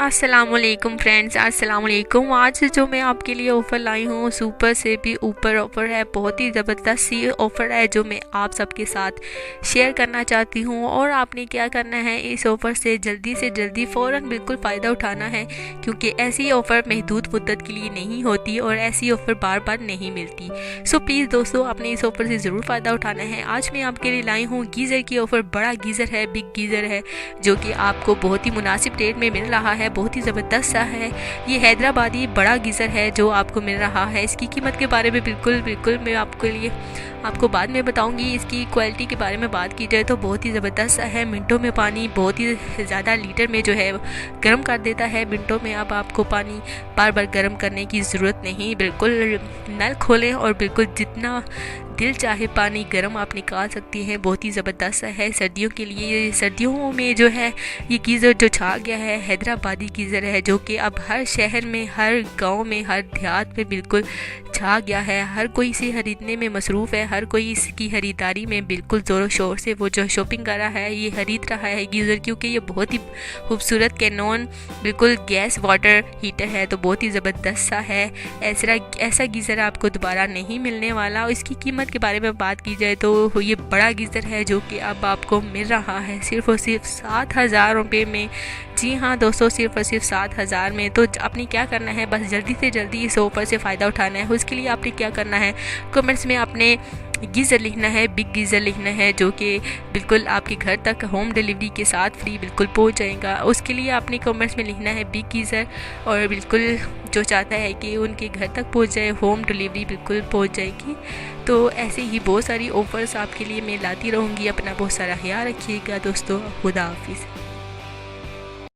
अस्सलामुअलैकुम फ्रेंड्स, अस्सलामुअलैकुम। आज जो मैं आपके लिए ऑफ़र लाई हूँ सुपर से भी ऊपर ऑफ़र है। बहुत ही ज़बरदस्त सी ऑफ़र है जो मैं आप सबके साथ शेयर करना चाहती हूँ। और आपने क्या करना है, इस ऑफ़र से जल्दी फ़ौरन बिल्कुल फ़ायदा उठाना है, क्योंकि ऐसी ऑफ़र महदूद मुद्दत के लिए नहीं होती और ऐसी ऑफ़र बार बार नहीं मिलती। सो प्लीज़ दोस्तों, आपने इस ऑफ़र से ज़रूर फ़ायदा उठाना है। आज मैं आपके लिए लाई हूँ गीज़र की ऑफ़र। बड़ा गीज़र है, बिग गीज़र है, जो कि आपको बहुत ही मुनासिब रेट में मिल रहा है। बहुत ही ज़बरदस्त सा है। ये हैदराबादी बड़ा गीज़र है जो आपको मिल रहा है। इसकी कीमत के बारे में बिल्कुल मैं आपको बाद में बताऊंगी। इसकी क्वालिटी के बारे में बात की जाए तो बहुत ही ज़बरदस्त सा है। मिनटों में पानी बहुत ही ज़्यादा लीटर में जो है गर्म कर देता है। मिनटों में अब आपको पानी बार बार गर्म करने की ज़रूरत नहीं। बिल्कुल नल खोलें और बिल्कुल जितना दिल चाहे पानी गर्म आप निकाल सकती हैं। बहुत ही ज़बरदस्त है सर्दियों के लिए। सर्दियों में जो है ये गीज़र जो छा गया है, हैदराबादी गीज़र है, जो कि अब हर शहर में, हर गांव में, हर देहात में बिल्कुल छा गया है। हर कोई इसे खरीदने में मसरूफ़ है। हर कोई इसकी ख़रीदारी में बिल्कुल ज़ोरों शोर से वो जो शॉपिंग कर रहा है, ये ख़रीद रहा है गीज़र, क्योंकि ये बहुत ही खूबसूरत कैनॉन बिल्कुल गैस वाटर हीटर है। तो बहुत ही ज़बरदस्त सा है। ऐसा गीज़र आपको दोबारा नहीं मिलने वाला। इसकी कीमत के बारे में बात की जाए तो ये बड़ा गीज़र है जो कि अब आपको मिल रहा है सिर्फ़ और सिर्फ 7,000 रुपये में। जी हाँ दोस्तों, सिर्फ़ और सिर्फ 7,000 में। तो आपने क्या करना है, बस जल्दी से जल्दी इस ऑफ़र से फ़ायदा उठाना है। उसके लिए आपने क्या करना है, कमेंट्स में आपने गीज़र लिखना है, बिग गीज़र लिखना है, जो कि बिल्कुल आपके घर तक होम डिलीवरी के साथ फ्री बिल्कुल पहुंच जाएगा। उसके लिए आपने कमेंट्स में लिखना है बिग गीज़र, और बिल्कुल जो चाहता है कि उनके घर तक पहुंच जाए, होम डिलीवरी बिल्कुल पहुंच जाएगी। तो ऐसे ही बहुत सारी ऑफ़र्स आपके लिए मैं लाती रहूँगी। अपना बहुत सारा ख्याल रखिएगा दोस्तों। खुदा हाफिज़।